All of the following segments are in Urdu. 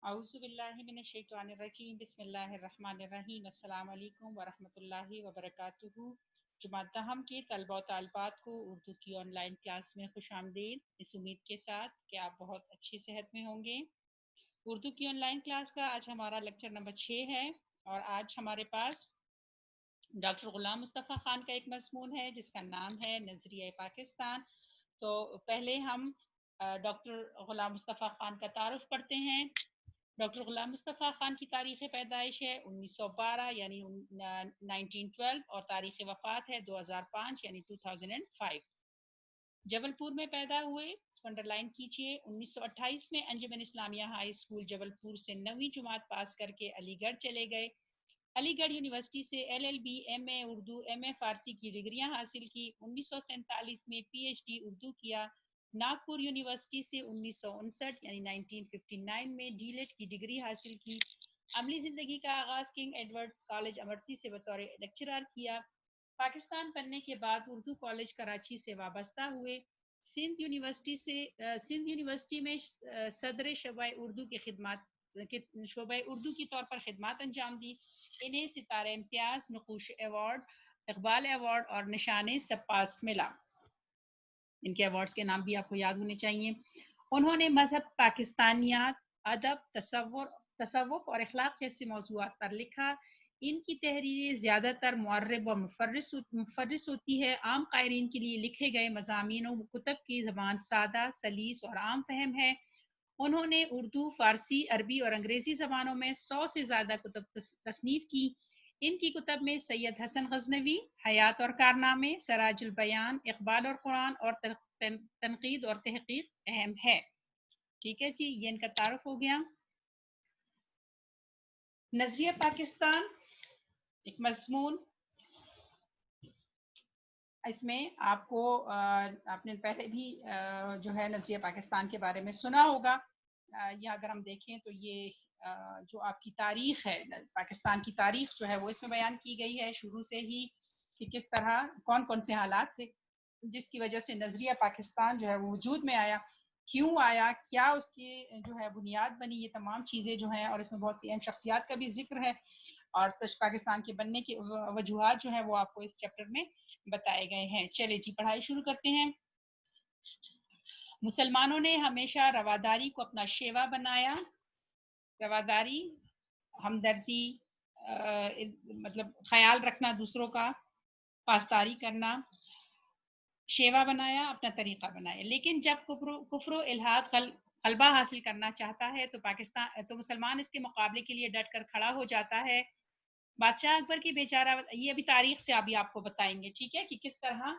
اعوذ باللہ من الشیطان الرجیم بسم اللہ الرحمن الرحیم السلام علیکم ورحمۃ اللہ وبرکاتہ۔ جماعت دہم کے طلبہ و طالبات کو اردو کی آن لائن کلاس میں خوش آمدید، اس امید کے ساتھ کہ آپ بہت اچھی صحت میں ہوں گے۔ اردو کی آن لائن کلاس کا آج ہمارا لیکچر نمبر 6 ہے اور آج ہمارے پاس ڈاکٹر غلام مصطفیٰ خان کا ایک مضمون ہے جس کا نام ہے نظریہ پاکستان۔ تو پہلے ہم ڈاکٹر غلام مصطفیٰ خان کا تعارف پڑھتے ہیں۔ ڈاکٹر غلام مصطفیٰ خان کی تاریخ پیدائش ہے 1912 یعنی 1912 اور تاریخ وفات ہے 2005 یعنی 2005۔ جبل پور میں پیدا ہوئے، انڈر لائن کیجیے۔ 1928 میں انجمن اسلامیہ ہائی اسکول جبل پور سے 9ویں جماعت پاس کر کے علی گڑھ چلے گئے۔ علی گڑھ یونیورسٹی سے LLB MA اردو MA فارسی کی ڈگریاں حاصل کی۔ 1947 میں PhD اردو کیا۔ ناگپور یونیورسٹی سے 1959 یعنی 1959 میں DLED کی ڈگری حاصل کی۔ عملی زندگی کا آغاز کنگ ایڈورڈ کالج امرتی سے بطور لیکچرر کیا۔ پاکستان بننے کے بعد اردو کالج کراچی سے وابستہ ہوئے۔ سندھ یونیورسٹی میں صدر شعبہ اردو کی طور پر خدمات انجام دی۔ انہیں ستارہ امتیاز، نقوش ایوارڈ، اقبال ایوارڈ اور نشان سپاس ملا۔ ان کے ایوارڈز کے نام بھی آپ کو یاد ہونے چاہیے۔ انہوں نے مذہب، پاکستانیات، ادب، تصوف اور اخلاق جیسے موضوعات پر لکھا۔ ان کی تحریریں زیادہ تر معرب و مفرس ہوتی ہے۔ عام قارئین کے لیے لکھے گئے مضامین و کتب کی زبان سادہ، سلیس اور عام فہم ہے۔ انہوں نے اردو، فارسی، عربی اور انگریزی زبانوں میں 100 سے زیادہ کتب تصنیف کی۔ ان کی کتب میں سید حسن غزنوی، حیات اور کارنامے، سراج البیان، اقبال اور قرآن اور تنقید اور تحقیق اہم ہے۔ ٹھیک ہے جی، یہ ان کا تعارف ہو گیا۔ نظریہ پاکستان ایک مضمون، اس میں آپ کو آپ نے پہلے بھی جو ہے نظریہ پاکستان کے بارے میں سنا ہوگا۔ یا اگر ہم دیکھیں تو یہ جو آپ کی تاریخ ہے، پاکستان کی تاریخ جو ہے وہ اس میں بیان کی گئی ہے شروع سے ہی، کہ کس طرح کون کون سے حالات تھے جس کی وجہ سے نظریہ پاکستان جو ہے وہ وجود میں آیا، کیوں آیا، کیا اس کی جو ہے بنیاد بنی، یہ تمام چیزیں جو ہیں، اور اس میں بہت سی اہم شخصیات کا بھی ذکر ہے، اور پاکستان کے بننے کی وجوہات جو ہیں وہ آپ کو اس چیپٹر میں بتائے گئے ہیں۔ چلے جی، پڑھائی شروع کرتے ہیں۔ مسلمانوں نے ہمیشہ رواداری کو اپنا شیوا بنایا۔ رواداری، ہمدردی، مطلب خیال رکھنا دوسروں کا، پاسداری کرنا، شیوا بنایا، اپنا طریقہ بنایا۔ لیکن جب کفر و الحاد غلبہ حاصل کرنا چاہتا ہے تو مسلمان اس کے مقابلے کے لیے ڈٹ کر کھڑا ہو جاتا ہے۔ بادشاہ اکبر کی بیچارہ، یہ ابھی تاریخ سے ابھی آپ کو بتائیں گے، ٹھیک ہے، کہ کس طرح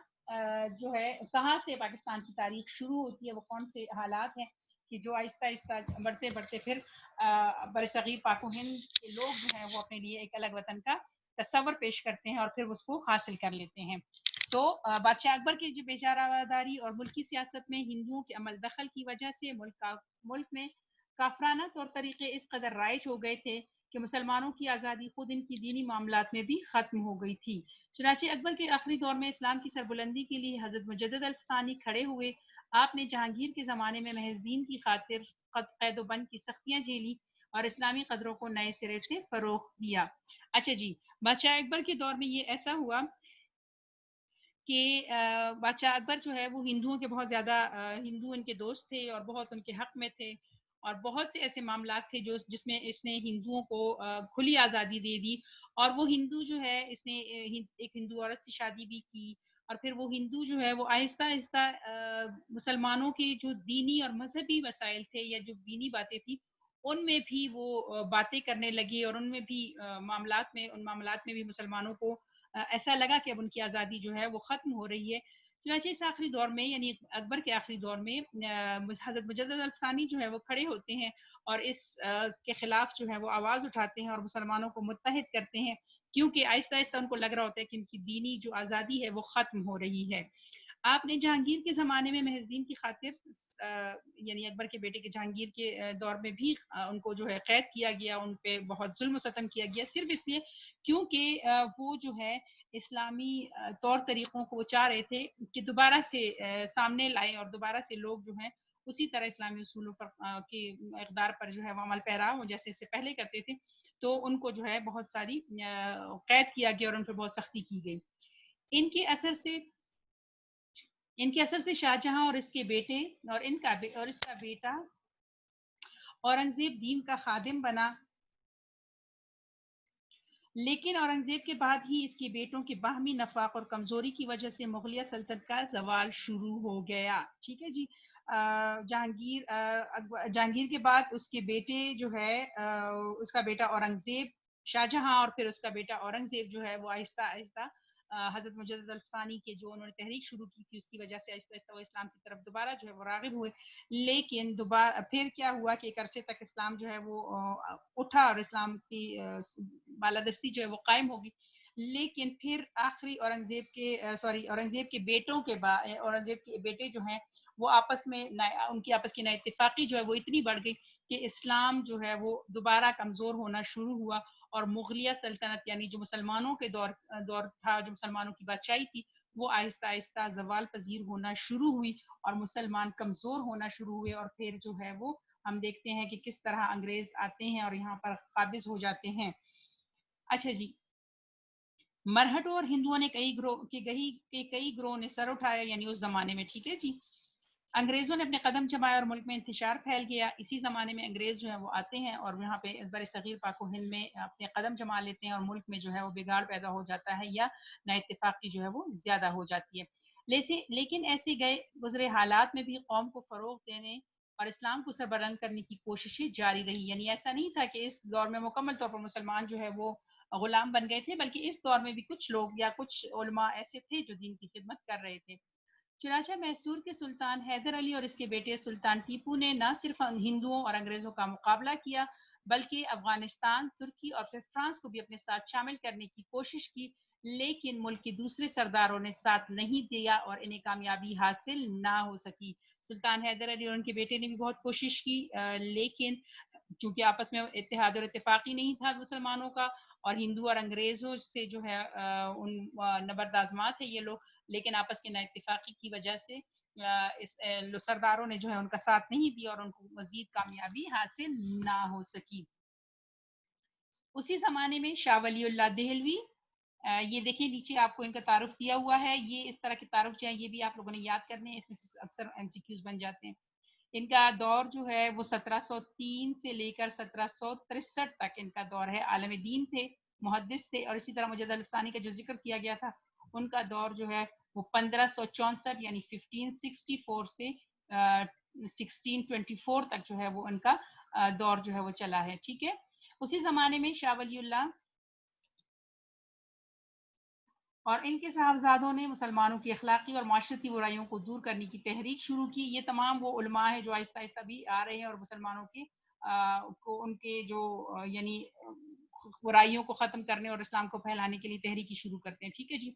جو ہے کہاں سے پاکستان کی تاریخ شروع ہوتی ہے، وہ کون سے حالات ہیں کہ جو آہستہ آہستہ بڑھتے بڑھتے پھر برصغیر پاک و ہند کے لوگ جو ہیں وہ اپنے لیے ایک الگ وطن کا تصور پیش کرتے ہیں اور پھر اس کو حاصل کر لیتے ہیں۔ تو بادشاہ اکبر کی جو بیچارہ رواداری اور ملکی سیاست میں ہندوؤں کے عمل دخل کی وجہ سے ملک میں کافرانہ طور طریقے اس قدر رائج ہو گئے تھے کہ مسلمانوں کی آزادی خود ان کی دینی معاملات میں بھی ختم ہو گئی تھی۔ چنانچہ اکبر کے آخری دور میں اسلام کی سربلندی کے لیے حضرت مجدد الفسانی کھڑے ہوئے۔ آپ نے جہانگیر کے زمانے میں محض دین کی خاطر قید و بند کی سختیاں جھیلی اور اسلامی قدروں کو نئے سرے سے فروغ دیا۔ اچھا جی، بادشاہ اکبر کے دور میں یہ ایسا ہوا کہ بادشاہ اکبر جو ہے وہ ہندوؤں کے بہت زیادہ ہندو ان کے دوست تھے اور بہت ان کے حق میں تھے، اور بہت سے ایسے معاملات تھے جس میں اس نے ہندوؤں کو کھلی آزادی دے دی، اور وہ ہندو جو ہے اس نے ایک ہندو عورت سے شادی بھی کی، اور پھر وہ ہندو جو ہے وہ آہستہ آہستہ مسلمانوں کے جو دینی اور مذہبی مسائل تھے یا جو دینی باتیں تھیں ان میں بھی وہ باتیں کرنے لگے، اور ان معاملات میں بھی مسلمانوں کو ایسا لگا کہ اب ان کی آزادی جو ہے وہ ختم ہو رہی ہے۔ چنانچہ اس آخری دور میں یعنی اکبر کے آخری دور میں حضرت مجدد الفسانی جو ہے وہ کھڑے ہوتے ہیں اور اس کے خلاف جو ہے وہ آواز اٹھاتے ہیں اور مسلمانوں کو متحد کرتے ہیں، کیونکہ آہستہ آہستہ ان کو لگ رہا ہوتا ہے کہ ان کی دینی جو آزادی ہے وہ ختم ہو رہی ہے۔ آپ نے جہانگیر کے زمانے میں محض دین کی خاطر یعنی اکبر کے بیٹے کے جہانگیر کے دور میں بھی ان کو جو ہے قید کیا گیا، ان پہ بہت ظلم و ستم کیا گیا، صرف اس لیے کیونکہ وہ جو ہے اسلامی طور طریقوں کو وہ چاہ رہے تھے کہ دوبارہ سے سامنے لائیں اور دوبارہ سے لوگ جو ہیں اسی طرح اسلامی اصولوں پر کی اقدار پر جو ہے وہ عمل پیرا ہو جیسے اس سے پہلے کرتے تھے، تو ان کو جو ہے بہت ساری قید کیا گیا اور ان پہ بہت سختی کی گئی. ان کے اثر سے شاہ جہاں اور اس کے بیٹے اور اس کا بیٹا اورنگزیب دین کا خادم بنا، لیکن اورنگزیب کے بعد ہی اس کے بیٹوں کے باہمی نفاق اور کمزوری کی وجہ سے مغلیہ سلطنت کا زوال شروع ہو گیا. ٹھیک ہے جی. جہانگیر کے بعد اس کے بیٹے جو ہے اس کا بیٹا اورنگزیب، شاہ جہاں اور پھر اس کا بیٹا اورنگزیب جو ہے وہ آہستہ آہستہ حضرت مجدد الثانی کے جو انہوں نے تحریک شروع کی تھی اس کی وجہ سے آہستہ آہستہ وہ اسلام کی طرف دوبارہ جو ہے وہ راغب ہوئے. لیکن دوبارہ پھر کیا ہوا کہ ایک عرصے تک اسلام جو ہے وہ اٹھا اور اسلام کی بالادستی جو ہے وہ قائم ہوگی. لیکن پھر آخری اورنگزیب کے بیٹوں کے بعد اورنگزیب کے بیٹے جو ہیں وہ آپس میں ان کی آپس کی نا اتفاقی جو ہے وہ اتنی بڑھ گئی کہ اسلام جو ہے وہ دوبارہ کمزور ہونا شروع ہوا، اور مغلیہ سلطنت یعنی جو مسلمانوں کے دور تھا، جو مسلمانوں کی بادشاہی تھی، وہ آہستہ آہستہ زوال پذیر ہونا شروع ہوئی اور مسلمان کمزور ہونا شروع ہوئے. اور پھر جو ہے وہ ہم دیکھتے ہیں کہ کس طرح انگریز آتے ہیں اور یہاں پر قابض ہو جاتے ہیں. اچھا جی. مرہٹوں اور ہندوؤں نے کئی گروہ نے سر اٹھایا یعنی اس زمانے میں. ٹھیک ہے جی. انگریزوں نے اپنے قدم جمائے اور ملک میں انتشار پھیل گیا. اسی زمانے میں انگریز جو ہے وہ آتے ہیں اور یہاں پہ بر صغیر پاک و ہند میں اپنے قدم جما لیتے ہیں اور ملک میں جو ہے وہ بگاڑ پیدا ہو جاتا ہے یا نا اتفاقی جو ہے وہ زیادہ ہو جاتی ہے. لیکن ایسے گزرے حالات میں بھی قوم کو فروغ دینے اور اسلام کو سربلند کرنے کی کوششیں جاری رہی. یعنی ایسا نہیں تھا کہ اس دور میں مکمل طور پر مسلمان جو ہے وہ غلام بن گئے تھے، بلکہ اس دور میں بھی کچھ لوگ یا کچھ علماء ایسے تھے جو دین کی خدمت کر رہے تھے. چنانچہ میسور کے سلطان حیدر علی اور اس کے بیٹے سلطان ٹیپو نے نہ صرف ہندوؤں اور انگریزوں کا مقابلہ کیا بلکہ افغانستان، ترکی اور پھر فرانس کو بھی اپنے ساتھ شامل کرنے کی کوشش کی. لیکن ملک کے دوسرے سرداروں نے ساتھ نہیں دیا اور انہیں کامیابی حاصل نہ ہو سکی. سلطان حیدر علی اور ان کے بیٹے نے بھی بہت کوشش کی، لیکن چونکہ آپس میں اتحاد اور اتفاقی نہیں تھا مسلمانوں کا، اور ہندو اور انگریزوں سے جو ہے ان نبرد آزما تھے یہ لوگ، لیکن آپس کے نا اتفاقی کی وجہ سے اس سرداروں نے جو ہے ان کا ساتھ نہیں دیا اور ان کو مزید کامیابی حاصل نہ ہو سکی. اسی زمانے میں شاہ ولی اللہ دہلوی، یہ دیکھیں نیچے آپ کو ان کا تعارف دیا ہوا ہے. یہ اس طرح کے تعارف جو ہے یہ بھی آپ لوگوں نے یاد کرنے ہیں، اس میں سے اکثر MCQs بن جاتے ہیں. ان کا دور جو ہے وہ 1703 سے لے کر 1763 تک ان کا دور ہے. عالم دین تھے، محدث تھے، اور اسی طرح مجدد الثانی کا جو ذکر کیا گیا تھا ان کا دور جو ہے وہ 1564 یعنی 1564 سے 1624 تک جو ہے وہ ان کا دور جو ہے وہ چلا ہے. ٹھیک ہے. اسی زمانے میں شاہ ولی اللہ اور ان کے صاحبزادوں نے مسلمانوں کی اخلاقی اور معاشرتی برائیوں کو دور کرنے کی تحریک شروع کی. یہ تمام وہ علماء ہیں جو آہستہ آہستہ بھی آ رہے ہیں اور مسلمانوں کے کو ان کے جو یعنی برائیوں کو ختم کرنے اور اسلام کو پھیلانے کے لیے تحریکی شروع کرتے ہیں. ٹھیک ہے جی.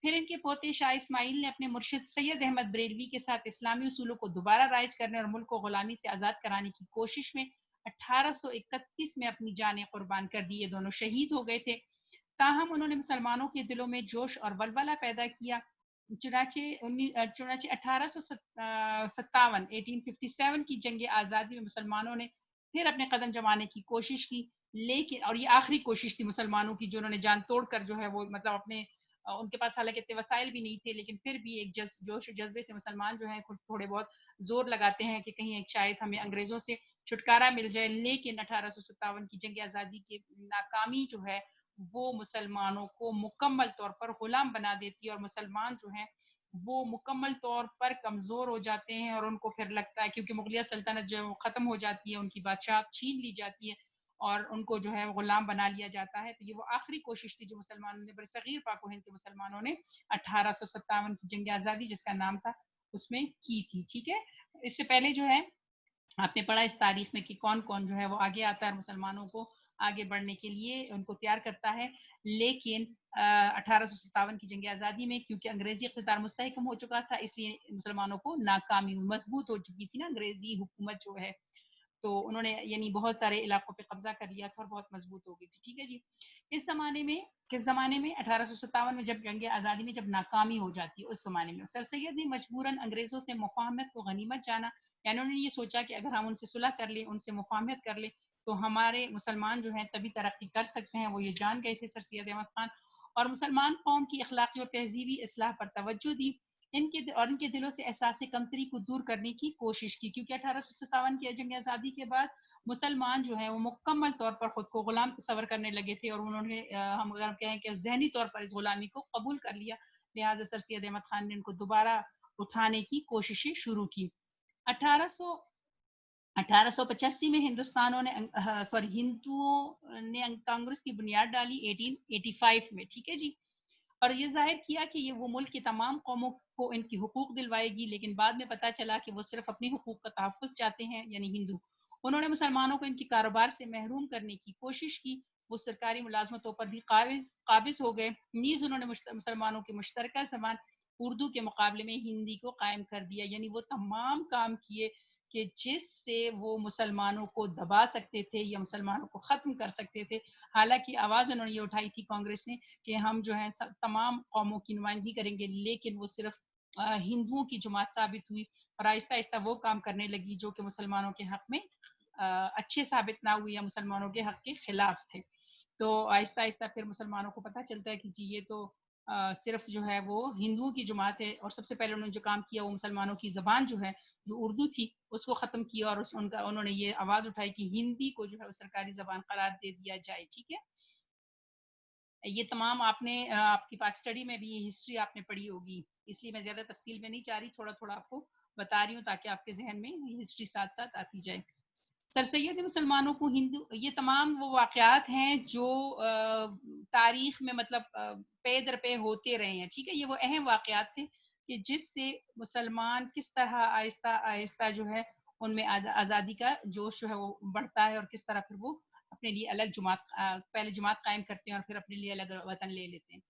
پھر ان کے پوتے شاہ اسماعیل نے اپنے مرشد سید احمد بریلوی کے ساتھ اسلامی اصولوں کو دوبارہ رائج کرنے اور ملک کو غلامی سے آزاد کرانے کی کوشش میں 1831 میں اپنی جانیں قربان کر دی. یہ دونوں شہید ہو گئے تھے. تاہم انہوں نے مسلمانوں کے دلوں میں جوش اور ولولہ پیدا کیا. چنانچہ 1857 کی جنگ آزادی میں مسلمانوں نے پھر اپنے قدم جمانے کی کوشش کی. لیکن اور یہ آخری کوشش تھی مسلمانوں کی جو انہوں نے جان توڑ کر جو ہے وہ مطلب اپنے ان کے پاس حالانکہ اتنے وسائل بھی نہیں تھے، لیکن پھر بھی ایک جوش جذبے سے مسلمان جو ہیں تھوڑے بہت زور لگاتے ہیں کہ کہیں ایک شاید ہمیں انگریزوں سے چھٹکارا مل جائے. لیکن 1857 کی جنگ آزادی کی ناکامی جو ہے وہ مسلمانوں کو مکمل طور پر غلام بنا دیتی ہے اور مسلمان جو ہیں وہ مکمل طور پر کمزور ہو جاتے ہیں اور ان کو پھر لگتا ہے کیونکہ مغلیہ سلطنت جو ختم ہو جاتی ہے، ان کی بادشاہت چھین لی جاتی ہے اور ان کو جو ہے غلام بنا لیا جاتا ہے. تو یہ وہ آخری کوشش تھی جو مسلمانوں نے برصغیر پاک و ہند کے مسلمانوں نے 1857 کی جنگ آزادی جس کا نام تھا اس میں کی تھی. ٹھیک ہے. اس سے پہلے جو ہے آپ نے پڑھا اس تاریخ میں کہ کون کون جو ہے وہ آگے آتا ہے مسلمانوں کو آگے بڑھنے کے لیے ان کو تیار کرتا ہے. لیکن 1857 کی جنگ آزادی میں کیونکہ انگریزی اقتدار مستحکم ہو چکا تھا اس لیے مسلمانوں کو ناکامی مضبوط ہو چکی تھی نا انگریزی حکومت جو ہے، تو انہوں نے یعنی بہت سارے علاقوں پہ قبضہ کر لیا تھا اور بہت مضبوط ہو گئی تھی. ٹھیک ہے جی. کس زمانے میں 1857 میں جب جنگ آزادی میں جب ناکامی ہو جاتی ہے اس زمانے میں سر سید نے مجبوراً انگریزوں سے مفاہمت کو غنیمت جانا. یعنی انہوں نے یہ سوچا کہ اگر ہم ان سے صلح کر لیں، ان سے مفاہمت کر لیں تو ہمارے مسلمان جو ہیں تبھی ترقی کر سکتے ہیں. وہ یہ جان گئے تھے سر سید احمد خان، اور مسلمان قوم کی اخلاقی اور تہذیبی اصلاح پر توجہ دی. ان کے دلوں سے احساس کمتری کو دور کرنے کی کوشش کی، کیونکہ 1857 کی جنگ آزادی کے بعد مسلمان جو ہیں وہ مکمل طور پر خود کو غلام تصور کرنے لگے تھے، اور انہوں نے ہم اگر کہیں کہ ذہنی طور پر اس غلامی کو قبول کر لیا. لہٰذا سر سید احمد خان نے ان کو دوبارہ اٹھانے کی کوششیں شروع کی. 1885 میں ہندوستانوں نے ہندوؤں نے کانگریس کی بنیاد ڈالی 1885 میں. ٹھیک ہے جی. اور یہ ظاہر کیا کہ یہ وہ ملک کی تمام قوموں کو ان کی حقوق دلوائے گی، لیکن بعد میں پتہ چلا کہ وہ صرف اپنی حقوق کا تحفظ چاہتے ہیں، یعنی ہندو. انہوں نے مسلمانوں کو ان کی کاروبار سے محروم کرنے کی کوشش کی. وہ سرکاری ملازمتوں پر بھی قابض ہو گئے. نیز انہوں نے مسلمانوں کی مشترکہ زبان اردو کے مقابلے میں ہندی کو قائم کر دیا. یعنی وہ تمام کام کیے کہ جس سے وہ مسلمانوں کو دبا سکتے تھے یا مسلمانوں کو ختم کر سکتے تھے. حالانکہ آواز انہوں نے یہ اٹھائی تھی کانگریس نے کہ ہم جو ہیں تمام قوموں کی نمائندگی کریں گے، لیکن وہ صرف ہندوؤں کی جماعت ثابت ہوئی، اور آہستہ آہستہ وہ کام کرنے لگی جو کہ مسلمانوں کے حق میں اچھے ثابت نہ ہوئی یا مسلمانوں کے حق کے خلاف تھے. تو آہستہ آہستہ پھر مسلمانوں کو پتہ چلتا ہے کہ جی یہ تو صرف جو ہے وہ ہندوؤں کی جماعت ہے، اور سب سے پہلے انہوں نے جو کام کیا وہ مسلمانوں کی زبان جو ہے جو اردو تھی اس کو ختم کیا، اور انہوں نے یہ آواز اٹھائی کہ ہندی کو جو ہے وہ سرکاری زبان قرار دے دیا جائے. ٹھیک ہے. یہ تمام آپ نے آپ کی پاک اسٹڈی میں بھی یہ ہسٹری آپ نے پڑھی ہوگی، اس لیے میں زیادہ تفصیل میں نہیں چاہ رہی، تھوڑا تھوڑا آپ کو بتا رہی ہوں تاکہ آپ کے ذہن میں یہ ہسٹری ساتھ ساتھ آتی جائے. سر سید مسلمانوں کو ہندو، یہ تمام وہ واقعات ہیں جو تاریخ میں مطلب پے در پے ہوتے رہے ہیں. ٹھیک ہے. یہ وہ اہم واقعات تھے کہ جس سے مسلمان کس طرح آہستہ آہستہ جو ہے ان میں آزادی کا جوش جو ہے وہ بڑھتا ہے، اور کس طرح پھر وہ اپنے لیے الگ جماعت پہلے جماعت قائم کرتے ہیں اور پھر اپنے لیے الگ وطن لے لیتے ہیں.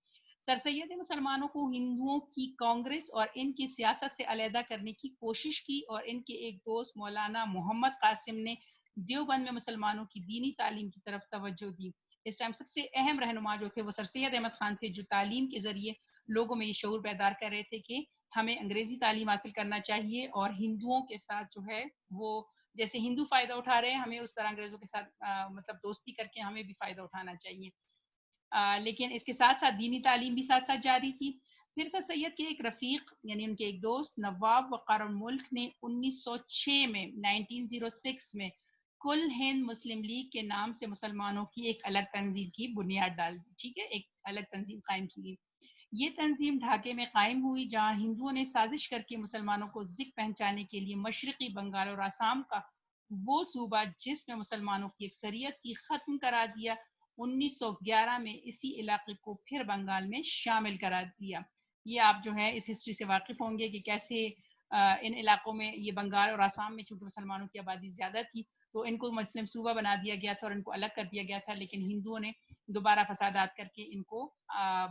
سر سید مسلمانوں کو ہندوؤں کی کانگریس اور ان کی سیاست سے علیحدہ کرنے کی کوشش کی، اور ان کے ایک دوست مولانا محمد قاسم نے دیوبند میں مسلمانوں کی دینی تعلیم کی طرف توجہ دی. اس ٹائم سب سے اہم رہنما جو تھے وہ سر سید احمد خان تھے، جو تعلیم کے ذریعے لوگوں میں یہ شعور بیدار کر رہے تھے کہ ہمیں انگریزی تعلیم حاصل کرنا چاہیے، اور ہندوؤں کے ساتھ جو ہے وہ جیسے ہندو فائدہ اٹھا رہے ہیں ہمیں اس طرح انگریزوں کے ساتھ مطلب دوستی کر کے ہمیں بھی فائدہ اٹھانا چاہیے. لیکن اس کے ساتھ ساتھ دینی تعلیم بھی ساتھ ساتھ جاری تھی. پھر سر سید کے ایک رفیق یعنی ان کے ایک دوست نواب وقار الملک نے 1906 میں 1906 میں کل ہند مسلم لیگ کے نام سے مسلمانوں کی ایک الگ تنظیم کی بنیاد ڈال دی. ٹھیک ہے. ایک الگ تنظیم قائم کی گئی. یہ تنظیم ڈھاکے میں قائم ہوئی، جہاں ہندوؤں نے سازش کر کے مسلمانوں کو ذکر پہنچانے کے لیے مشرقی بنگال اور آسام کا وہ صوبہ جس میں مسلمانوں کی اکثریت تھی ختم کرا دیا. 1911 میں اسی علاقے کو پھر بنگال میں شامل کرا دیا. یہ آپ جو ہے اس ہسٹری سے واقف ہوں گے کہ کیسے ان علاقوں میں یہ بنگال اور آسام میں چونکہ مسلمانوں کی آبادی زیادہ تھی تو ان کو مسلم صوبہ بنا دیا گیا تھا اور ان کو الگ کر دیا گیا تھا، لیکن ہندوؤں نے دوبارہ فسادات کر کے ان کو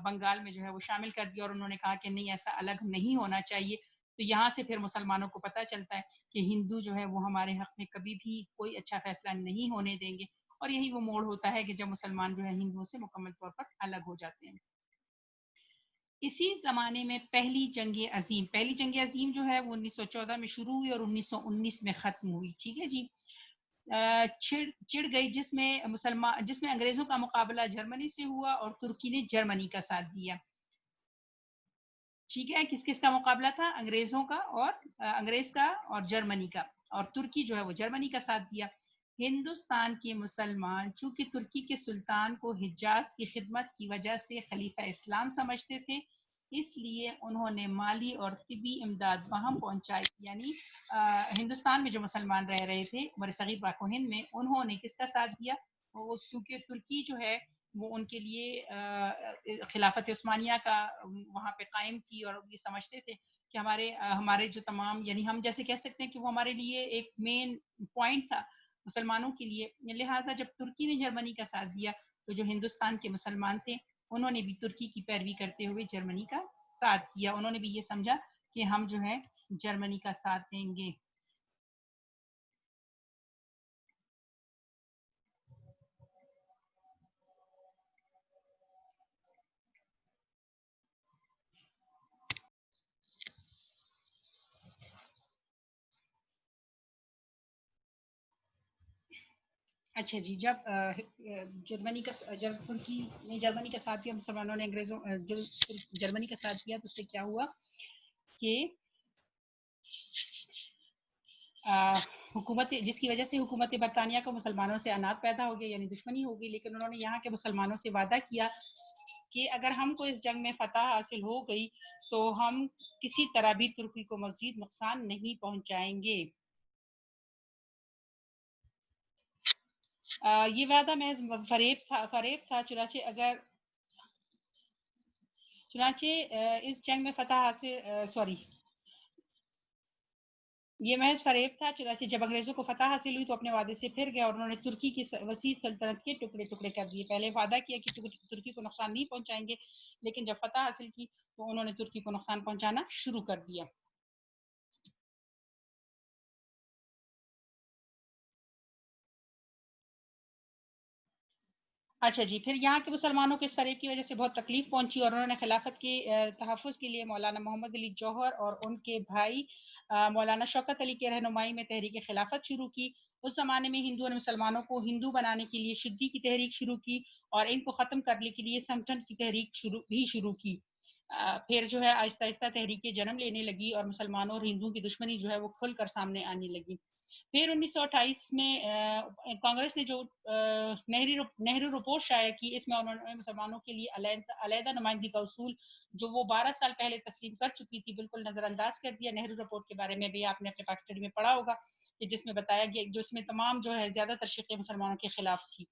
بنگال میں جو ہے وہ شامل کر دیا، اور انہوں نے کہا کہ نہیں ایسا الگ نہیں ہونا چاہیے. تو یہاں سے پھر مسلمانوں کو پتہ چلتا ہے کہ ہندو جو ہے وہ ہمارے حق میں کبھی بھی کوئی اچھا فیصلہ نہیں ہونے دیں گے، اور یہی وہ موڑ ہوتا ہے کہ جب مسلمان جو ہے ہندوؤں سے مکمل طور پر الگ ہو جاتے ہیں. اسی زمانے میں پہلی جنگ عظیم جو ہے وہ 1914 میں شروع ہوئی اور 1919 میں ختم ہوئی. ٹھیک ہے جی. چڑ گئی جس میں انگریزوں کا مقابلہ جرمنی سے ہوا اور ترکی نے جرمنی کا ساتھ دیا. ٹھیک ہے. کس کس کا مقابلہ تھا؟ انگریز کا اور جرمنی کا، اور ترکی جو ہے وہ جرمنی کا ساتھ دیا. ہندوستان کے مسلمان چونکہ ترکی کے سلطان کو حجاز کی خدمت کی وجہ سے خلیفہ اسلام سمجھتے تھے، اس لیے انہوں نے مالی اور طبی امداد وہاں پہنچائی. یعنی ہندوستان میں جو مسلمان رہ رہے تھے برصغیر پاک و ہند میں، انہوں نے کس کا ساتھ دیا؟ وہ کیونکہ ترکی جو ہے وہ ان کے لیے خلافت عثمانیہ کا وہاں پہ قائم تھی، اور یہ سمجھتے تھے کہ ہمارے جو تمام یعنی ہم جیسے کہہ سکتے ہیں کہ وہ ہمارے لیے ایک مین پوائنٹ تھا مسلمانوں کے لیے. لہٰذا جب ترکی نے جرمنی کا ساتھ دیا تو جو ہندوستان کے مسلمان تھے انہوں نے بھی ترکی کی پیروی کرتے ہوئے جرمنی کا ساتھ دیا. انہوں نے بھی یہ سمجھا کہ ہم جو ہے جرمنی کا ساتھ دیں گے. اچھا جی، جب جرمنی کا ترکی نے جرمنی کا ساتھ دیا، مسلمانوں نے انگریزوں جرمنی کا ساتھ دیا، تو اس سے کیا ہوا کہ حکومت، جس کی وجہ سے حکومت برطانیہ کو مسلمانوں سے عناد پیدا ہو گیا، یعنی دشمنی ہو گئی، لیکن انہوں نے یہاں کے مسلمانوں سے وعدہ کیا کہ اگر ہم کو اس جنگ میں فتح حاصل ہو گئی تو ہم کسی طرح بھی ترکی کو مزید نقصان نہیں پہنچائیں گے۔ یہ وعدہ محض فریب تھا، چنانچہ اس جنگ میں فتح حاصل سوری یہ محض فریب تھا، چنانچہ جب انگریزوں کو فتح حاصل ہوئی تو اپنے وعدے سے پھر گیا اور انہوں نے ترکی کی وسیع سلطنت کے ٹکڑے ٹکڑے کر دیے۔ پہلے وعدہ کیا کہ ترکی کو نقصان نہیں پہنچائیں گے، لیکن جب فتح حاصل کی تو انہوں نے ترکی کو نقصان پہنچانا شروع کر دیا۔ اچھا جی، پھر یہاں کے مسلمانوں کو اس فریب کی وجہ سے بہت تکلیف پہنچی اور انہوں نے خلافت کے تحفظ کے لیے مولانا محمد علی جوہر اور ان کے بھائی مولانا شوکت علی کے رہنمائی میں تحریک خلافت شروع کی۔ اس زمانے میں ہندوؤں نے مسلمانوں کو ہندو بنانے کے لیے شدی کی تحریک شروع کی اور ان کو ختم کرنے کے لیے سنگٹن کی تحریک شروع کی۔ پھر جو ہے آہستہ آہستہ تحریکیں جنم لینے لگی اور مسلمانوں اور ہندوؤں کی دشمنی جو ہے وہ کھل کر سامنے آنے لگی۔ پھر 1928 میں کانگریس نے جو نہرو رپورٹ شائع کی، اس میں انہوں نے مسلمانوں کے لیے علیحدہ نمائندگی کا اصول جو وہ 12 سال پہلے تسلیم کر چکی تھی بالکل نظر انداز کر دیا۔ نہرو رپورٹ کے بارے میں بھی آپ نے اپنے پاک اسٹڈی میں پڑھا ہوگا کہ جس میں بتایا گیا، جو اس میں تمام جو ہے زیادہ تر شقیں مسلمانوں کے خلاف تھی۔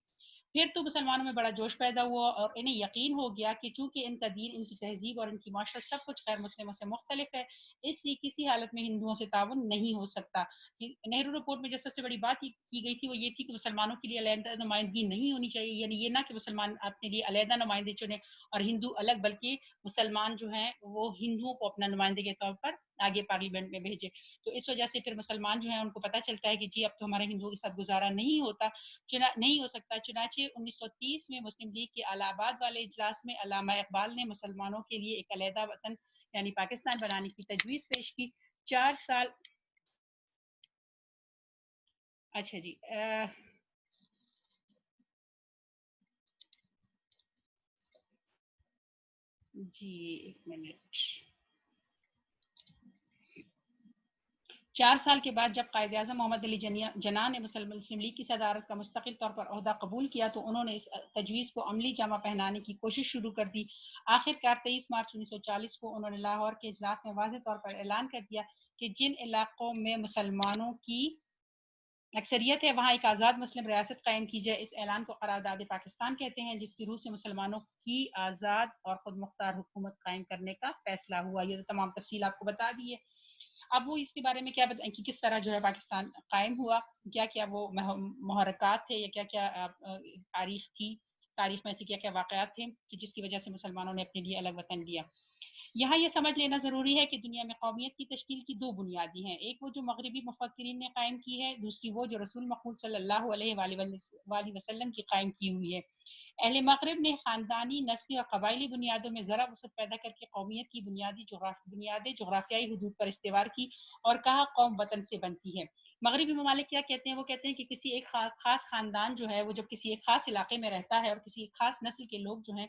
پھر تو مسلمانوں میں بڑا جوش پیدا ہوا اور انہیں یقین ہو گیا کہ چونکہ ان کا دین، ان کی تہذیب اور ان کی معاشرت سب کچھ غیر مسلموں سے مختلف ہے، اس لیے کسی حالت میں ہندوؤں سے تعاون نہیں ہو سکتا۔ نہرو رپورٹ میں جو سب سے بڑی بات کی گئی تھی وہ یہ تھی کہ مسلمانوں کے لیے علیحدہ نمائندگی نہیں ہونی چاہیے، یعنی یہ نہ کہ مسلمان اپنے لیے علیحدہ نمائندے چنے اور ہندو الگ، بلکہ مسلمان جو ہیں وہ ہندوؤں کو اپنا نمائندے کے طور پر آگے پارلیمنٹ میں بھیجے۔ تو اس وجہ سے پھر مسلمان جو ہیں ان کو پتہ چلتا ہے کہ جی اب تو ہمارے ہندوؤں کے ساتھ گزارا نہیں ہو سکتا۔ چنانچہ 1930 میں مسلم لیگ کے الہ آباد والے اجلاس میں علامہ اقبال نے مسلمانوں کے لیے ایک علیحدہ وطن یعنی پاکستان بنانے کی تجویز پیش کی۔ 4 سال اچھا جی جی ایک منٹ۔ 4 سال کے بعد جب قائد اعظم محمد علی جناح نے مسلم لیگ کی صدارت کا مستقل طور پر عہدہ قبول کیا تو انہوں نے اس تجویز کو عملی جامہ پہنانے کی کوشش شروع کر دی۔ آخر کار 23 مارچ 1940 کو انہوں نے لاہور کے اجلاس میں واضح طور پر اعلان کر دیا کہ جن علاقوں میں مسلمانوں کی اکثریت ہے وہاں ایک آزاد مسلم ریاست قائم کی جائے۔ اس اعلان کو قرارداد پاکستان کہتے ہیں، جس کی روح سے مسلمانوں کی آزاد اور خود مختار حکومت قائم کرنے کا فیصلہ ہوا۔ یہ تو تمام تفصیل آپ کو بتا دی ہے۔ اب وہ اس کے بارے میں کیا بتائیں کہ کس طرح جو ہے پاکستان قائم ہوا، کیا کیا وہ محرکات تھے یا کیا کیا تاریخ تھی، تاریخ میں سے کیا کیا واقعات تھے کہ جس کی وجہ سے مسلمانوں نے اپنے لیے الگ وطن لیا۔ یہاں یہ سمجھ لینا ضروری ہے کہ دنیا میں قومیت کی تشکیل کی 2 بنیادیں ہیں، ایک وہ جو مغربی مفکرین نے قائم کی ہے، دوسری وہ جو رسول مقبول صلی اللہ علیہ وآلہ وسلم کی قائم کی ہوئی ہے۔ اہل مغرب نے خاندانی، نسلی اور قبائلی بنیادوں میں ذرا وسعت پیدا کر کے قومیت کی بنیادیں جغرافیائی حدود پر استوار کی اور کہا قوم وطن سے بنتی ہے۔ مغربی ممالک کیا کہتے ہیں؟ وہ کہتے ہیں کہ کسی ایک خاص خاندان جو ہے وہ جب کسی ایک خاص علاقے میں رہتا ہے اور کسی ایک خاص نسل کے لوگ جو ہیں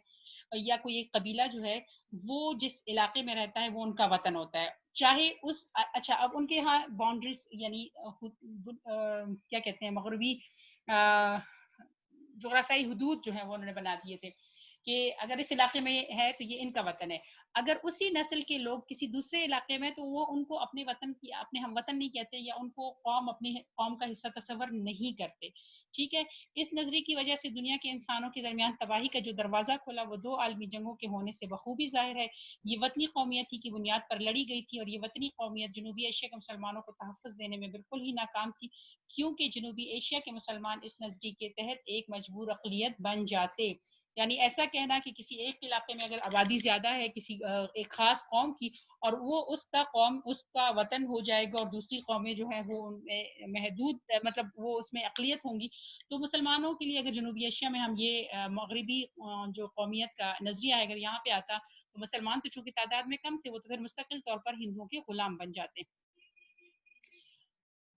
یا کوئی ایک قبیلہ جو ہے وہ جس علاقے میں رہتا ہے وہ ان کا وطن ہوتا ہے، چاہے اس اچھا اب ان کے ہاں باؤنڈریز یعنی کیا کہتے ہیں مغربی جغرافیائی حدود جو ہیں وہ انہوں نے بنا دیے تھے کہ اگر اس علاقے میں ہے تو یہ ان کا وطن ہے۔ اگر اسی نسل کے لوگ کسی دوسرے علاقے میں تو وہ ان کو اپنے وطن کی اپنے ہم وطن نہیں کہتے یا ان کو قوم اپنی قوم کا حصہ تصور نہیں کرتے۔ ٹھیک ہے، اس نظریے کی وجہ سے دنیا کے انسانوں کے درمیان تباہی کا جو دروازہ کھلا وہ 2 عالمی جنگوں کے ہونے سے بخوبی ظاہر ہے۔ یہ وطنی قومیت ہی کی بنیاد پر لڑی گئی تھی اور یہ وطنی قومیت جنوبی ایشیا کے مسلمانوں کو تحفظ دینے میں بالکل ہی ناکام تھی، کیونکہ جنوبی ایشیا کے مسلمان اس نظریے کے تحت ایک مجبور اقلیت بن جاتے۔ یعنی ایسا کہنا کہ کسی ایک علاقے میں اگر آبادی زیادہ ہے کسی ایک خاص قوم کی اور وہ اس کا وطن ہو جائے گا اور دوسری قومیں جو ہیں وہ محدود مطلب وہ اس میں اقلیت ہوں گی، تو مسلمانوں کے لیے اگر جنوبی ایشیا میں ہم یہ مغربی جو قومیت کا نظریہ ہے اگر یہاں پہ آتا تو مسلمان تو چونکہ تعداد میں کم تھے وہ تو پھر مستقل طور پر ہندوؤں کے غلام بن جاتے۔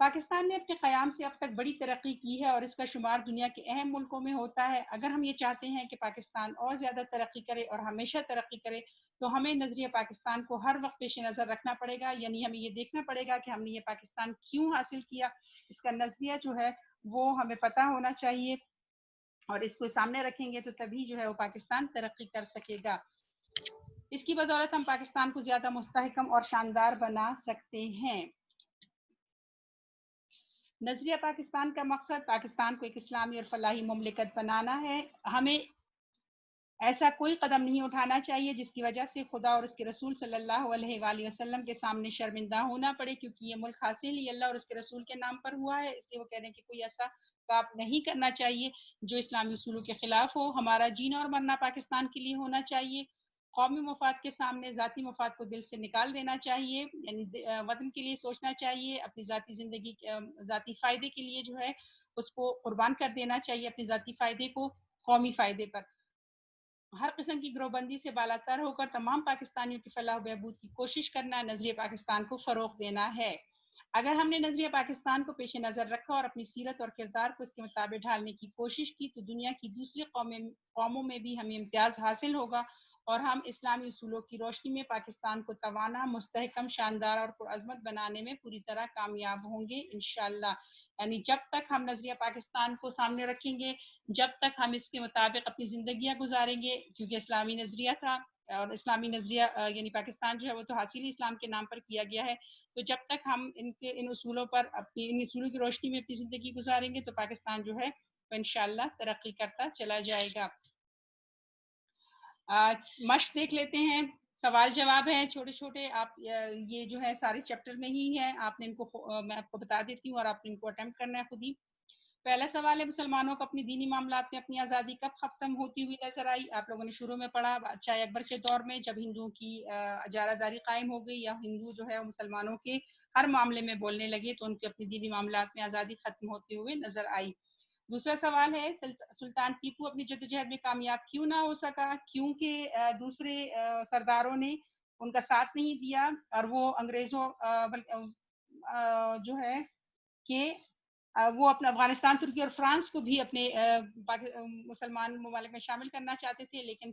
پاکستان نے اپنے قیام سے اب تک بڑی ترقی کی ہے اور اس کا شمار دنیا کے اہم ملکوں میں ہوتا ہے۔ اگر ہم یہ چاہتے ہیں کہ پاکستان اور زیادہ ترقی کرے اور ہمیشہ ترقی کرے تو ہمیں نظریہ پاکستان کو ہر وقت پیش نظر رکھنا پڑے گا، یعنی ہمیں یہ دیکھنا پڑے گا کہ ہم نے یہ پاکستان کیوں حاصل کیا، اس کا نظریہ جو ہے وہ ہمیں پتہ ہونا چاہیے، اور اس کو سامنے رکھیں گے تو تبھی جو ہے وہ پاکستان ترقی کر سکے گا۔ اس کی بدولت ہم پاکستان کو زیادہ مستحکم اور شاندار بنا سکتے ہیں۔ نظریہ پاکستان کا مقصد پاکستان کو ایک اسلامی اور فلاحی مملکت بنانا ہے۔ ہمیں ایسا کوئی قدم نہیں اٹھانا چاہیے جس کی وجہ سے خدا اور اس کے رسول صلی اللہ علیہ وآلہ وسلم کے سامنے شرمندہ ہونا پڑے، کیونکہ یہ ملک حاصل ہی اللہ اور اس کے رسول کے نام پر ہوا ہے، اس لیے وہ کہہ رہے ہیں کہ کوئی ایسا کام نہیں کرنا چاہیے جو اسلامی اصولوں کے خلاف ہو۔ ہمارا جینا اور مرنا پاکستان کے لیے ہونا چاہیے، قومی مفاد کے سامنے ذاتی مفاد کو دل سے نکال دینا چاہیے، یعنی وطن کے لیے سوچنا چاہیے، اپنی ذاتی زندگی ذاتی فائدے کے لیے جو ہے اس کو قربان کر دینا چاہیے، اپنے ذاتی فائدے کو قومی فائدے پر۔ ہر قسم کی گروہبندی سے بالاتر ہو کر تمام پاکستانیوں کی فلاح و بہبود کی کوشش کرنا نظریہ پاکستان کو فروغ دینا ہے۔ اگر ہم نے نظریہ پاکستان کو پیش نظر رکھا اور اپنی سیرت اور کردار کو اس کے مطابق ڈھالنے کی کوشش کی تو دنیا کی دوسری قوموں میں بھی ہمیں امتیاز حاصل ہوگا، اور ہم اسلامی اصولوں کی روشنی میں پاکستان کو توانا، مستحکم، شاندار اور پرعظمت بنانے میں پوری طرح کامیاب ہوں گے انشاءاللہ۔ یعنی جب تک ہم نظریہ پاکستان کو سامنے رکھیں گے، جب تک ہم اس کے مطابق اپنی زندگیاں گزاریں گے، کیونکہ اسلامی نظریہ تھا اور اسلامی نظریہ یعنی پاکستان جو ہے وہ تو حاصل اسلام کے نام پر کیا گیا ہے، تو جب تک ہم ان اصولوں پر ان اصولوں کی روشنی میں اپنی زندگی گزاریں گے تو پاکستان جو ہے وہ انشاءاللہ ترقی کرتا چلا جائے گا۔ مشق دیکھ لیتے ہیں، سوال جواب ہیں چھوٹے چھوٹے، آپ یہ جو ہے سارے چیپٹر میں ہی ہیں، آپ نے ان کو میں آپ کو بتا دیتی ہوں اور آپ نے ان کو اٹیمپٹ کرنا ہے خود ہی۔ پہلا سوال ہے، مسلمانوں کو اپنی دینی معاملات میں اپنی آزادی کب ختم ہوتی ہوئی نظر آئی؟ آپ لوگوں نے شروع میں پڑھا بادشاہ اکبر کے دور میں، جب ہندوؤں کی اجارہ داری قائم ہو گئی، یا ہندو جو ہے مسلمانوں کے ہر معاملے میں بولنے لگے تو ان کی اپنی دینی معاملات میں آزادی ختم ہوتے ہوئے نظر آئی۔ دوسرا سوال ہے، سلطان ٹیپو اپنی جدوجہد میں کامیاب کیوں نہ ہو سکا؟ کیونکہ دوسرے سرداروں نے ان کا ساتھ نہیں دیا، اور وہ انگریزوں جو ہے کہ وہ اپنا افغانستان، ترکی اور فرانس کو بھی اپنے مسلمان ممالک میں شامل کرنا چاہتے تھے، لیکن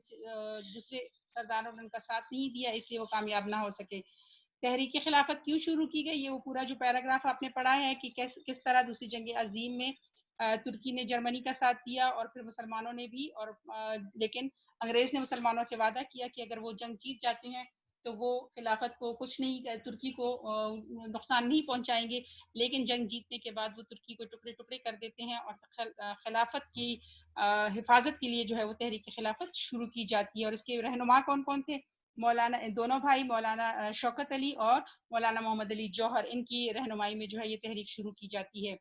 دوسرے سرداروں نے ان کا ساتھ نہیں دیا، اس لیے وہ کامیاب نہ ہو سکے۔ تحریک خلافت کیوں شروع کی گئی؟ یہ وہ پورا جو پیراگراف آپ نے پڑھا ہے کہ کس طرح دوسری جنگ عظیم میں ترکی نے جرمنی کا ساتھ دیا اور پھر مسلمانوں نے بھی، اور لیکن انگریز نے مسلمانوں سے وعدہ کیا کہ اگر وہ جنگ جیت جاتے ہیں تو وہ خلافت کو کچھ نہیں، ترکی کو نقصان نہیں پہنچائیں گے، لیکن جنگ جیتنے کے بعد وہ ترکی کو ٹکڑے ٹکڑے کر دیتے ہیں، اور خلافت کی حفاظت کے لیے جو ہے وہ تحریک خلافت شروع کی جاتی ہے۔ اور اس کے رہنما کون کون تھے؟ مولانا، دونوں بھائی مولانا شوکت علی اور مولانا محمد علی جوہر، ان کی رہنمائی میں جو ہے یہ تحریک شروع کی جاتی ہے۔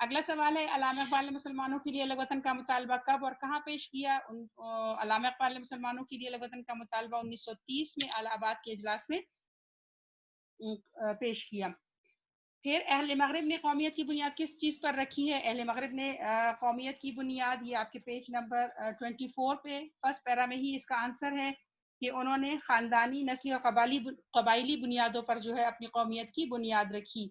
اگلا سوال ہے، علامہ اقبال نے مسلمانوں کے لیے الگ وطن کا مطالبہ کب اور کہاں پیش کیا؟ علامہ اقبال نے مسلمانوں کے لیے الگ وطن کا مطالبہ 1930 میں الہ آباد کے اجلاس میں پیش کیا۔ پھر اہل مغرب نے قومیت کی بنیاد کس چیز پر رکھی ہے؟ اہل مغرب نے قومیت کی بنیاد، یہ آپ کے پیج نمبر 24 پہ فرسٹ پیرا میں ہی اس کا آنسر ہے کہ انہوں نے خاندانی، نسلی اور قبائلی بنیادوں پر جو ہے اپنی قومیت کی بنیاد رکھی۔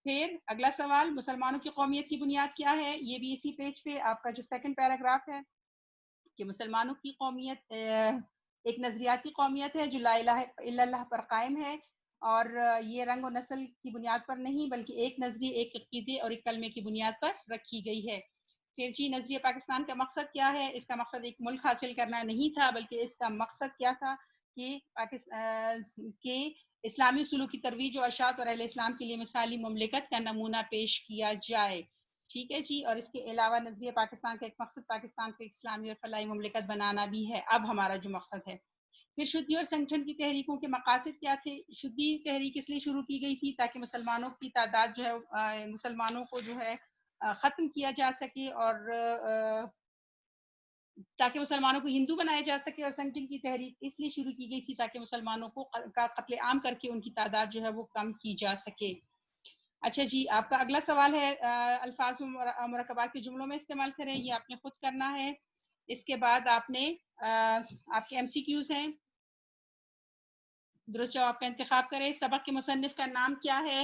پھر اگلا سوال، مسلمانوں کی قومیت کی بنیاد کیا ہے؟ یہ بھی اسی پیج پہ آپ کا جو سیکنڈ پیراگراف ہے کہ مسلمانوں کی قومیت ایک نظریاتی قومیت ہے جو لا الہ الا اللہ پر قائم ہے، اور یہ رنگ و نسل کی بنیاد پر نہیں بلکہ ایک نظریے، ایک عقیدے اور ایک کلمے کی بنیاد پر رکھی گئی ہے۔ پھر جی، نظریہ پاکستان کا مقصد کیا ہے؟ اس کا مقصد ایک ملک حاصل کرنا نہیں تھا، بلکہ اس کا مقصد کیا تھا کہ اسلامی اصولوں کی ترویج و اشاعت اور اہل اسلام کے لیے مثالی مملکت کا نمونہ پیش کیا جائے۔ ٹھیک ہے جی، اور اس کے علاوہ نظریہ پاکستان کا ایک مقصد پاکستان کو ایک اسلامی اور فلاحی مملکت بنانا بھی ہے۔ اب ہمارا جو مقصد ہے، پھر شدی اور سنگٹھن کی تحریکوں کے مقاصد کیا تھے؟ شدی تحریک اس لیے شروع کی گئی تھی تاکہ مسلمانوں کی تعداد جو ہے، مسلمانوں کو جو ہے ختم کیا جا سکے، اور تاکہ مسلمانوں کو ہندو بنایا جا سکے، اور سنگٹن کی تحریک اس لیے شروع کی گئی تھی تاکہ مسلمانوں کو کا قتل عام کر کے ان کی تعداد جو ہے وہ کم کی جا سکے۔ اچھا جی، آپ کا اگلا سوال ہے، الفاظ مرکبات کے جملوں میں استعمال کریں، یہ آپ نے خود کرنا ہے۔ اس کے بعد آپ نے آپ کے ایم سی کیوز ہیں، درست جواب کا انتخاب کریں۔ سبق کے مصنف کا نام کیا ہے؟